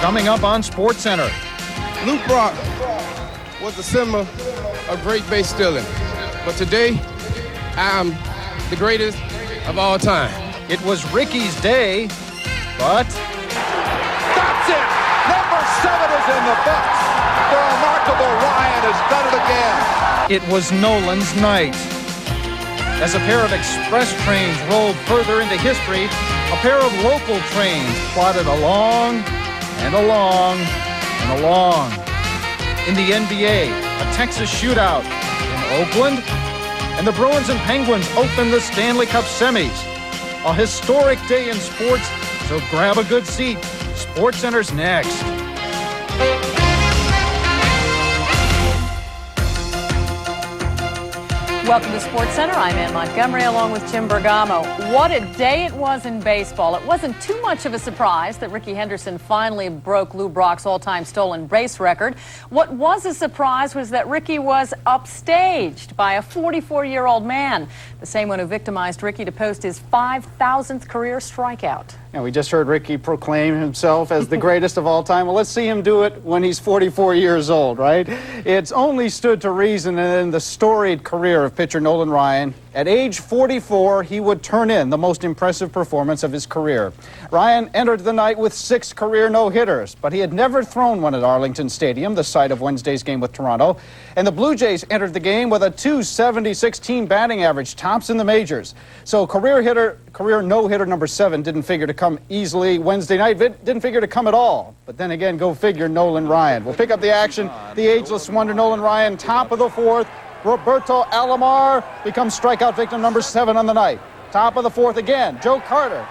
coming up on SportsCenter. Luke Brock was a symbol of great base stealing, but today I am the greatest of all time. It was Rickey's day, but that's it. Number 7 is in the books. The remarkable Ryan has done it again. It was Nolan's night. As a pair of express trains rolled further into history, a pair of local trains plodded along and along and along. In the NBA, a Texas shootout in Oakland, and the Bruins and Penguins opened the Stanley Cup semis. A historic day in sports, so grab a good seat. SportsCenter's next. Welcome to SportsCenter. I'm Ann Montgomery along with Jim Bergamo. What a day it was in baseball. It wasn't too much of a surprise that Rickey Henderson finally broke Lou Brock's all-time stolen base record. What was a surprise was that Rickey was upstaged by a 44-year-old man, the same one who victimized Rickey to post his 5,000th career strikeout. And we just heard Rickey proclaim himself as the greatest of all time. Well, let's see him do it when he's 44 years old, right? It's only stood to reason in the storied career of pitcher Nolan Ryan. At age 44, he would turn in the most impressive performance of his career. Ryan entered the night with 6 career no-hitters, but he had never thrown one at Arlington Stadium, the site of Wednesday's game with Toronto. And the Blue Jays entered the game with a .276 team batting average, tops in the majors. So career no-hitter number 7 didn't figure to come easily Wednesday night. Didn't figure to come at all. But then again, go figure, Nolan Ryan. We'll pick up the action. The ageless wonder Nolan Ryan, top of the 4th. Roberto Alomar becomes strikeout victim number 7 on the night. Top of the 4th again, Joe Carter,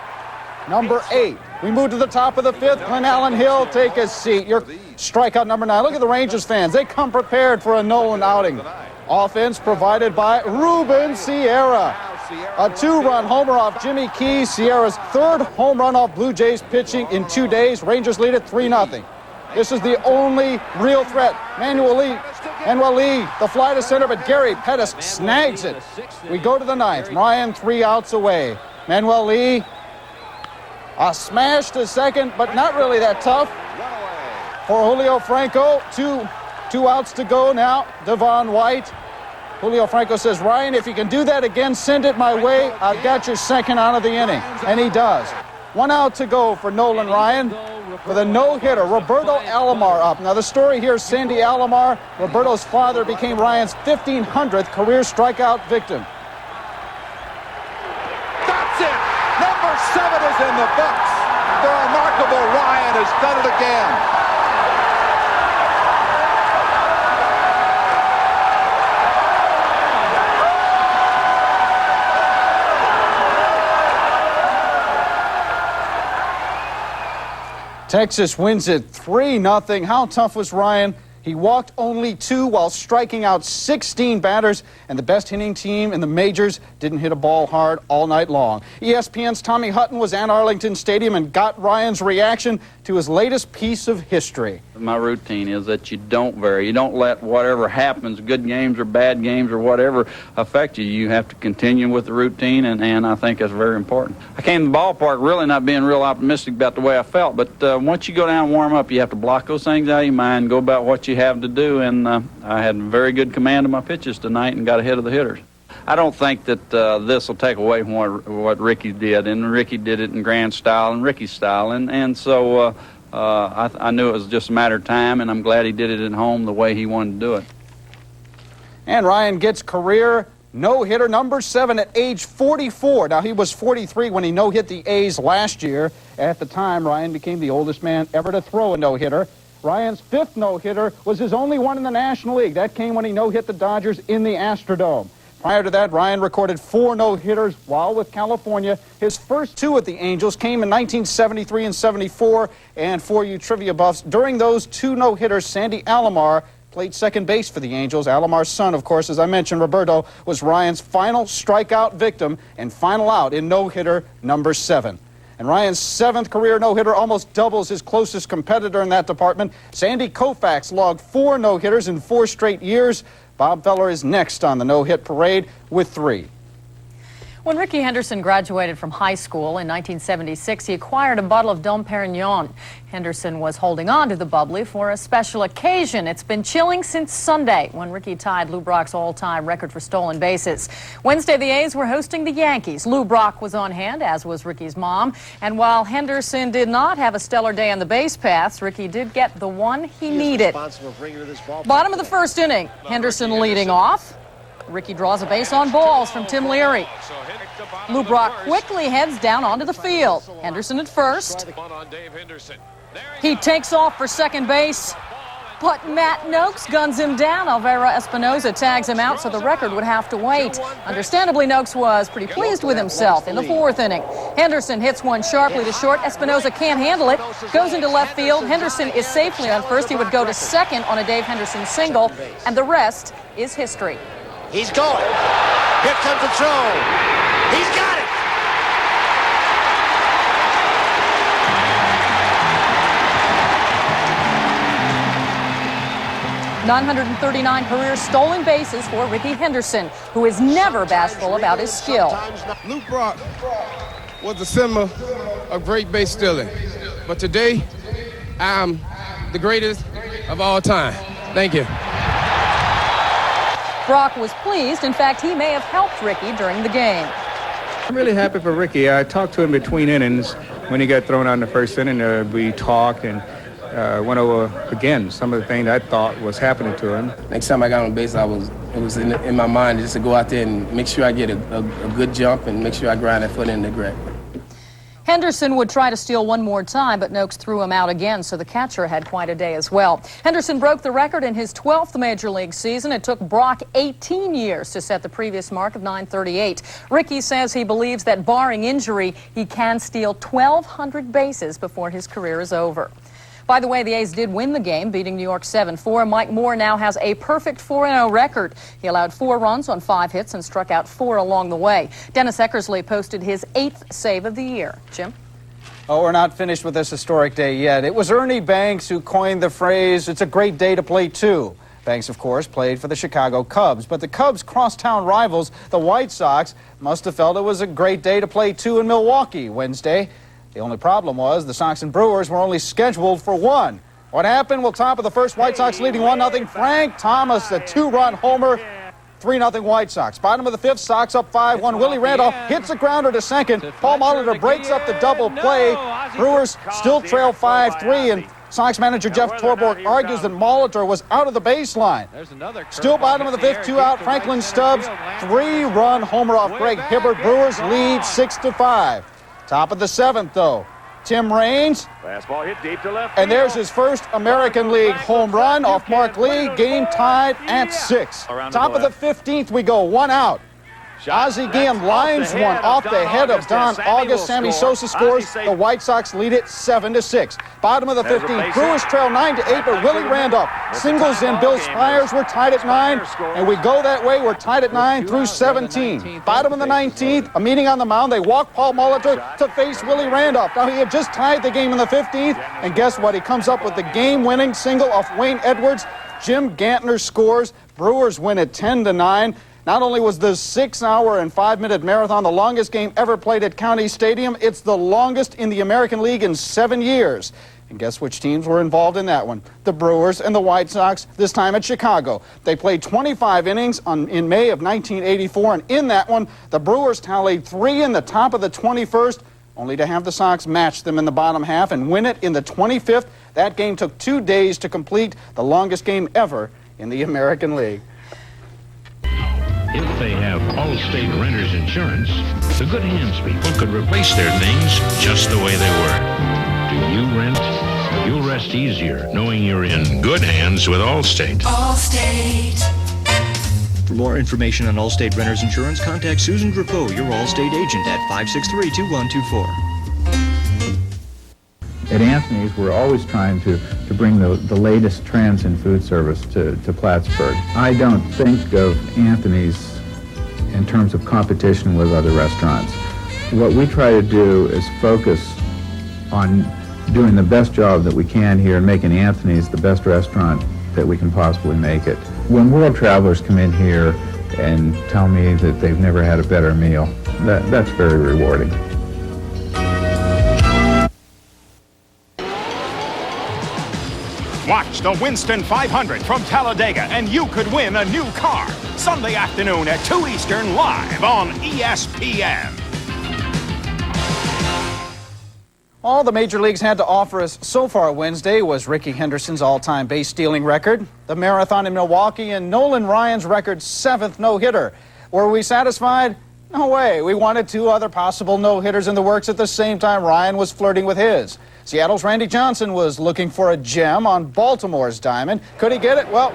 number 8. We move to the top of the 5th. Glenn Allen Hill, take a seat. Your strikeout number 9. Look at the Rangers fans. They come prepared for a Nolan outing. Offense provided by Ruben Sierra. A 2-run homer off Jimmy Keys. Sierra's 3rd home run off Blue Jays pitching in 2 days. Rangers lead it 3-0. This is the only real threat. Manuel Lee, the fly to center, but Gary Pettis snags it. We go to the 9th. Ryan 3 outs away. Manuel Lee, a smash to second, but not really that tough. For Julio Franco, two outs to go now. Devon White. Julio Franco says, Ryan, if you can do that again, send it my way. I've got your 2nd out of the inning. And he does. 1 out to go for Nolan Ryan with a no-hitter. Roberto Alomar up. Now the story here is Sandy Alomar, Roberto's father, became Ryan's 1,500th career strikeout victim. That's it. Number 7 is in the books. The remarkable Ryan has done it again. Texas wins it 3-0. How tough was Ryan? He walked only 2 while striking out 16 batters, and the best hitting team in the majors didn't hit a ball hard all night long. ESPN's Tommy Hutton was at Arlington Stadium and got Ryan's reaction to his latest piece of history. My routine is that you don't vary. You don't let whatever happens, good games or bad games or whatever, affect you. You have to continue with the routine, and I think that's very important. I came to the ballpark really not being real optimistic about the way I felt, but once you go down and warm up, you have to block those things out of your mind, go about what you have to do, and I had very good command of my pitches tonight and got ahead of the hitters. I don't think that this will take away from what Rickey did, and Rickey did it in grand style and Rickey's style, and so I knew it was just a matter of time, and I'm glad he did it at home the way he wanted to do it. And Ryan gets career no-hitter number 7 at age 44. Now, he was 43 when he no-hit the A's last year. At the time, Ryan became the oldest man ever to throw a no-hitter. Ryan's 5th no-hitter was his only one in the National League. That came when he no-hit the Dodgers in the Astrodome. Prior to that, Ryan recorded 4 no-hitters while with California. His first 2 at the Angels came in 1973 and 74. And for you trivia buffs, during those 2 no-hitters, Sandy Alomar played second base for the Angels. Alomar's son, of course, as I mentioned, Roberto, was Ryan's final strikeout victim and final out in no-hitter number 7. And Ryan's 7th career no-hitter almost doubles his closest competitor in that department. Sandy Koufax logged 4 no-hitters in 4 straight years. Bob Feller is next on the no-hit parade with 3. When Rickey Henderson graduated from high school in 1976, he acquired a bottle of Dom Perignon. Henderson was holding on to the bubbly for a special occasion. It's been chilling since Sunday, when Rickey tied Lou Brock's all-time record for stolen bases. Wednesday, the A's were hosting the Yankees. Lou Brock was on hand, as was Rickey's mom. And while Henderson did not have a stellar day on the base paths, Rickey did get the one he needed. Bottom of the first inning, Henderson leading off. Rickey draws a base on balls from Tim Leary. Lou Brock quickly heads down onto the field. Henderson at first. He takes off for second base, but Matt Noakes guns him down. Alvaro Espinosa tags him out, so the record would have to wait. Understandably, Noakes was pretty pleased with himself in the fourth inning. Henderson hits one sharply to short. Espinosa can't handle it, goes into left field. Henderson is safely on first. He would go to second on a Dave Henderson single, and the rest is history. He's going. Here comes the throw. He's got it. .939 career stolen bases for Rickey Henderson, who is never bashful about his skill. Lou Brock was a symbol of great base stealing, but today I'm the greatest of all time. Thank you. Brock was pleased. In fact, he may have helped Rickey during the game. I'm really happy for Rickey. I talked to him between innings when he got thrown out in the first inning. We talked and went over again some of the things I thought was happening to him. Next time I got on base, it was in my mind just to go out there and make sure I get a good jump and make sure I grind that foot in the grit. Henderson would try to steal one more time, but Noakes threw him out again, so the catcher had quite a day as well. Henderson broke the record in his 12th Major League season. It took Brock 18 years to set the previous mark of 938. Rickey says he believes that barring injury, he can steal 1,200 bases before his career is over. By the way, the A's did win the game, beating New York 7-4. Mike Moore now has a perfect 4-0 record. He allowed 4 runs on 5 hits and struck out 4 along the way. Dennis Eckersley posted his 8th save of the year. Jim? Oh, we're not finished with this historic day yet. It was Ernie Banks who coined the phrase, "It's a great day to play two." Banks, of course, played for the Chicago Cubs, but the Cubs' crosstown rivals, the White Sox, must have felt it was a great day to play two in Milwaukee Wednesday. The only problem was the Sox and Brewers were only scheduled for one. What happened? Well, top of the first, White Sox leading 1-0. Frank Thomas, the 2-run homer, 3-0 White Sox. Bottom of the fifth, Sox up 5-1. Willie Randolph hits a grounder to second. Paul Molitor breaks up the double play. Brewers still trail 5-3, and Sox manager Jeff Torborg argues that Molitor was out of the baseline. Still bottom of the fifth, 2 out. Franklin Stubbs, 3-run homer off Greg Hibbert. Brewers lead 6-5. Top of the seventh, though, Tim Raines, fastball hit deep to left, and there's his first American League home run off Mark Lee. Game tied at 6. Top of the 15th, we go 1 out. Ozzie Guillen lines one off the head of Don August. Sammy Sosa scores. The White Sox lead it 7-6. Bottom of the 15th, Brewers trail 9-8, but Willie Randolph singles in. Bill Spires, we're tied at 9, and we go that way. We're tied at 9 through 17. Bottom of the 19th, a meeting on the mound. They walk Paul Molitor to face Willie Randolph. Now, he had just tied the game in the 15th, and guess what? He comes up with the game-winning single off Wayne Edwards. Jim Gantner scores. Brewers win at 10-9. Not only was the 6-hour and 5-minute marathon the longest game ever played at County Stadium, it's the longest in the American League in 7 years. And guess which teams were involved in that one? The Brewers and the White Sox, this time at Chicago. They played 25 innings in May of 1984, and in that one, the Brewers tallied 3 in the top of the 21st, only to have the Sox match them in the bottom half and win it in the 25th. That game took 2 days to complete, the longest game ever in the American League. If they have Allstate Renters Insurance, the good hands people could replace their things just the way they were. Do you rent? You'll rest easier knowing you're in good hands with Allstate. Allstate. For more information on Allstate Renters Insurance, contact Susan Drapeau, your Allstate agent, at 563-2124. At Anthony's, we're always trying to bring the latest trends in food service to Plattsburgh. I don't think of Anthony's in terms of competition with other restaurants. What we try to do is focus on doing the best job that we can here and making Anthony's the best restaurant that we can possibly make it. When world travelers come in here and tell me that they've never had a better meal, that's very rewarding. Watch the Winston 500 from Talladega, and you could win a new car. Sunday afternoon at 2 Eastern, live on ESPN. All the major leagues had to offer us so far Wednesday was Rickey Henderson's all-time base stealing record, the marathon in Milwaukee, and Nolan Ryan's record 7th no-hitter. Were we satisfied? No way. We wanted 2 other possible no-hitters in the works at the same time Ryan was flirting with his. Seattle's Randy Johnson was looking for a gem on Baltimore's diamond. Could he get it? Well,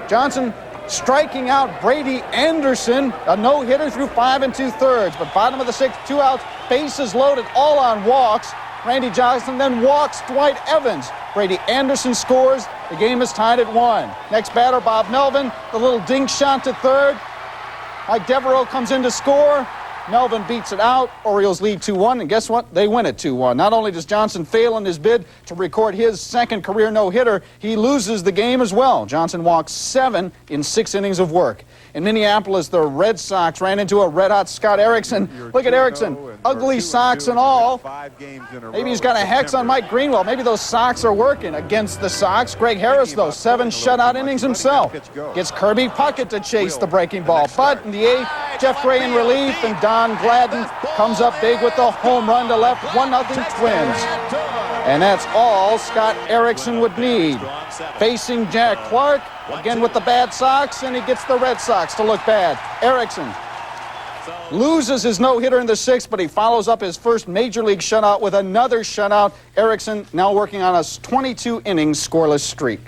Johnson striking out Rickey Henderson, a no-hitter through 5 2/3. But bottom of the 6th, 2 outs, bases loaded, all on walks. Randy Johnson then walks Dwight Evans. Rickey Henderson scores. The game is tied at 1. Next batter, Bob Melvin, the little dink shot to third. Mike Devereaux comes in to score. Melvin beats it out. Orioles lead 2-1, and guess what? They win it 2-1. Not only does Johnson fail in his bid to record his 2nd career no-hitter, he loses the game as well. Johnson walks 7 in 6 innings of work. In Minneapolis, the Red Sox ran into a red-hot Scott Erickson. Look at Erickson, ugly socks and all. Maybe he's got a hex on Mike Greenwell. Maybe those socks are working against the Sox. Greg Harris, though, 7 shutout innings himself. Gets Kirby Puckett to chase the breaking ball. But in the 8th, Jeff Gray in relief, and Don Gladden comes up big with the home run to left. 1-0 Twins. And that's all Scott Erickson would need. Facing Jack Clark, again with the bad Sox, and he gets the Red Sox to look bad. Erickson loses his no-hitter in the 6th, but he follows up his first major league shutout with another shutout. Erickson now working on a 22-inning scoreless streak.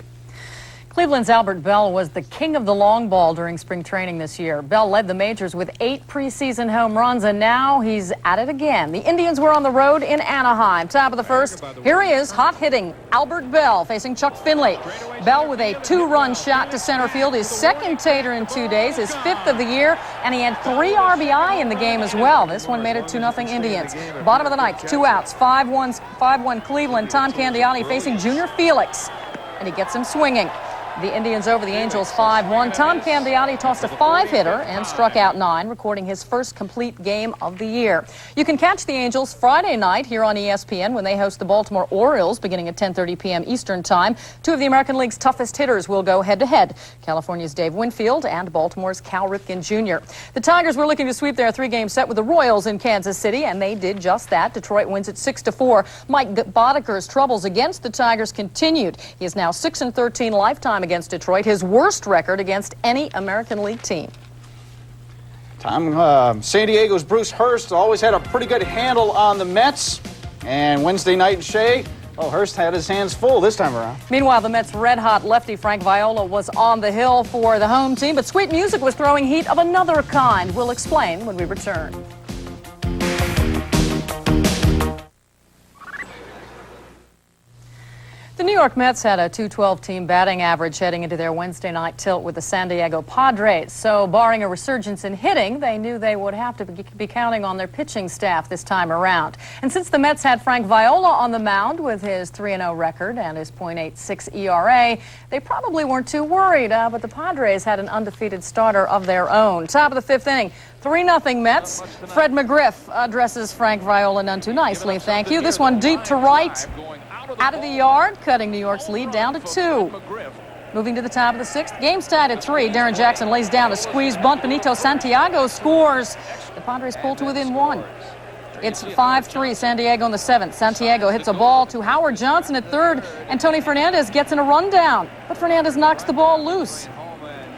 Cleveland's Albert Bell was the king of the long ball during spring training this year. Bell led the majors with 8 preseason home runs, and now he's at it again. The Indians were on the road in Anaheim. Top of the 1st, here he is, hot-hitting Albert Bell facing Chuck Finley. Bell with a 2-run shot to center field, his 2nd tater in 2 days, his 5th of the year, and he had 3 RBI in the game as well. This one made it 2-0 Indians. Bottom of the 9th, 2 outs, 5-1 Cleveland. Tom Candiotti facing Junior Felix, and he gets him swinging. The Indians over the Angels 5-1. Tom Candiotti tossed a 5-hitter and struck out 9, recording his first complete game of the year. You can catch the Angels Friday night here on ESPN when they host the Baltimore Orioles beginning at 10:30 p.m. Eastern Time. 2 of the American League's toughest hitters will go head-to-head. California's Dave Winfield and Baltimore's Cal Ripken Jr. The Tigers were looking to sweep their 3-game set with the Royals in Kansas City, and they did just that. Detroit wins at 6-4. Mike Bodeker's troubles against the Tigers continued. He is now 6-13 lifetime against Detroit, his worst record against any American League team. San Diego's Bruce Hurst always had a pretty good handle on the Mets. And Wednesday night in Shea, Hurst had his hands full this time around. Meanwhile, the Mets' red-hot lefty Frank Viola was on the hill for the home team, but sweet music was throwing heat of another kind. We'll explain when we return. The New York Mets had a .212 team batting average heading into their Wednesday night tilt with the San Diego Padres. So, barring a resurgence in hitting, they knew they would have to be counting on their pitching staff this time around. And since the Mets had Frank Viola on the mound with his 3-0 record and his .86 ERA, they probably weren't too worried. But the Padres had an undefeated starter of their own. Top of the 5th inning, 3-0 Mets. Fred McGriff addresses Frank Viola none too nicely. Thank you. This one deep to right. Out of the yard, cutting New York's lead down to 2. Moving to the top of the 6th, game's tied at 3. Darren Jackson lays down a squeeze bunt. Benito Santiago scores. The Padres pull to within 1. It's 5-3 San Diego in the 7th. Santiago hits a ball to Howard Johnson at 3rd, and Tony Fernandez gets in a rundown. But Fernandez knocks the ball loose.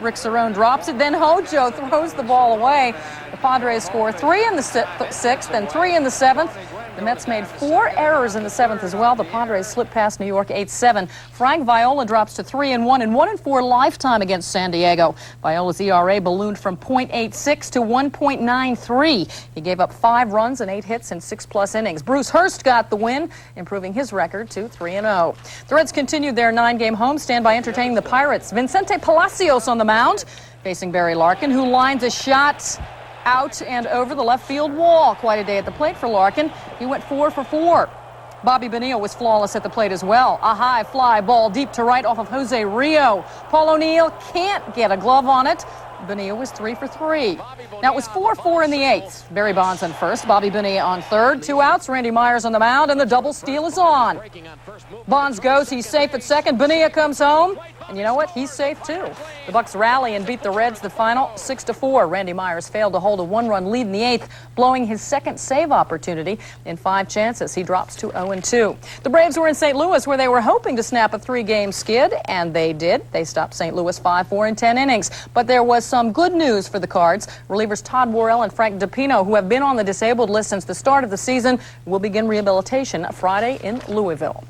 Rick Cerrone drops it, then Hojo throws the ball away. The Padres score 3 in the 6th and 3 in the 7th. The Mets made 4 errors in the 7th as well. The Padres slipped past New York 8-7. Frank Viola drops to 3-1 and 1-4 lifetime against San Diego. Viola's ERA ballooned from .86 to 1.93. He gave up 5 runs and 8 hits in 6+ innings. Bruce Hurst got the win, improving his record to 3-0. The Reds continued their 9-game homestand by entertaining the Pirates. Vicente Palacios on the mound, facing Barry Larkin, who lines a shot out and over the left field wall. Quite a day at the plate for Larkin. He went 4 for 4. Bobby Bonilla was flawless at the plate as well. A high fly ball deep to right off of Jose Rio. Paul O'Neill can't get a glove on it. Bonilla was 3 for 3. Now, it was 4-4 in the 8th. Barry Bonds on first, Bobby Bonilla on third. 2 outs, Randy Myers on the mound, and the double steal is on. Bonds goes, he's safe at second. Bonilla comes home, and you know what? He's safe too. The Bucks rally and beat the Reds the final 6-4. Randy Myers failed to hold a 1-run lead in the 8th, blowing his second save opportunity in 5 chances. He drops to 0-2. The Braves were in St. Louis, where they were hoping to snap a 3-game skid, and they did. They stopped St. Louis 5-4 in 10 innings. But there was some good news for the Cards. Relievers Todd Worrell and Frank DePino, who have been on the disabled list since the start of the season, will begin rehabilitation Friday in Louisville.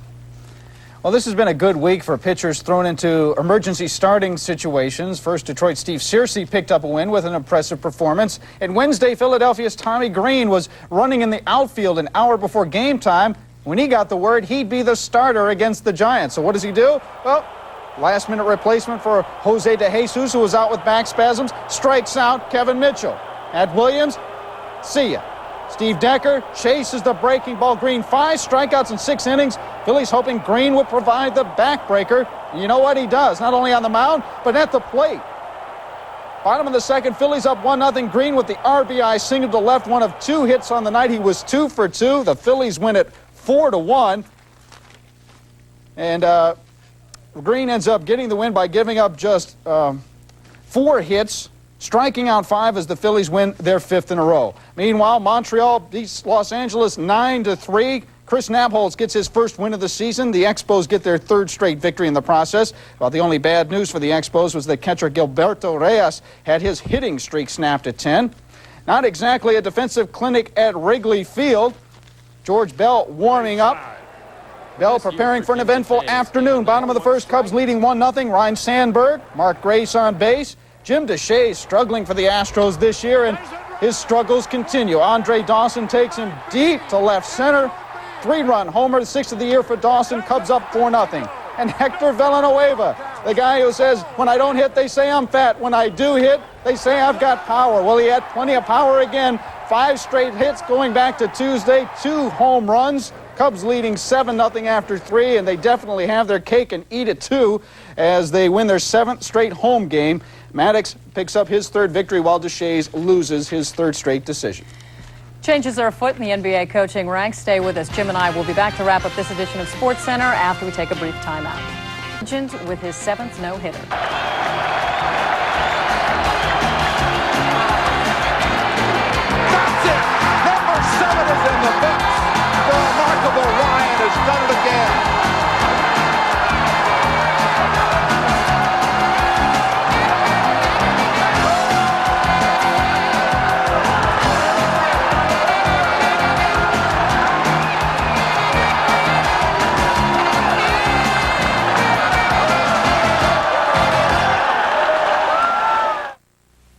Well, this has been a good week for pitchers thrown into emergency starting situations. First, Detroit Steve Searcy picked up a win with an impressive performance. And Wednesday, Philadelphia's Tommy Green was running in the outfield an hour before game time when he got the word he'd be the starter against the Giants. So what does he do? Well, last-minute replacement for Jose De Jesus, who was out with back spasms, strikes out Kevin Mitchell. At Williams, see ya. Steve Decker chases the breaking ball. Green 5 strikeouts in 6 innings. Phillies hoping Green would provide the backbreaker. And you know what he does? Not only on the mound, but at the plate. Bottom of the second, Phillies up 1-0. Green with the RBI single to left, one of 2 hits on the night. He was 2 for 2. The Phillies win it 4-1. And Green ends up getting the win by giving up just 4 hits, striking out 5 as the Phillies win their 5th in a row. Meanwhile, Montreal beats Los Angeles 9-3. Chris Nabholz gets his first win of the season. The Expos get their 3rd straight victory in the process. Well, the only bad news for the Expos was that catcher Gilberto Reyes had his hitting streak snapped at 10. Not exactly a defensive clinic at Wrigley Field. George Bell warming up. Bell preparing for an eventful afternoon. Bottom of the first, Cubs leading 1-0. Ryan Sandberg, Mark Grace on base. Jim Deshaies struggling for the Astros this year, and his struggles continue. Andre Dawson takes him deep to left center. 3-run homer, the 6th of the year for Dawson. Cubs up 4-0. And Hector Villanueva, the guy who says, when I don't hit, they say I'm fat. When I do hit, they say I've got power. Well, he had plenty of power again. 5 straight hits going back to Tuesday. 2 home runs. Cubs leading 7-0 after 3, and they definitely have their cake and eat it too as they win their 7th straight home game. Maddox picks up his 3rd victory while Deshaies loses his 3rd straight decision. Changes are afoot in the NBA coaching ranks. Stay with us. Jim and I will be back to wrap up this edition of SportsCenter after we take a brief timeout. With his 7th no-hitter.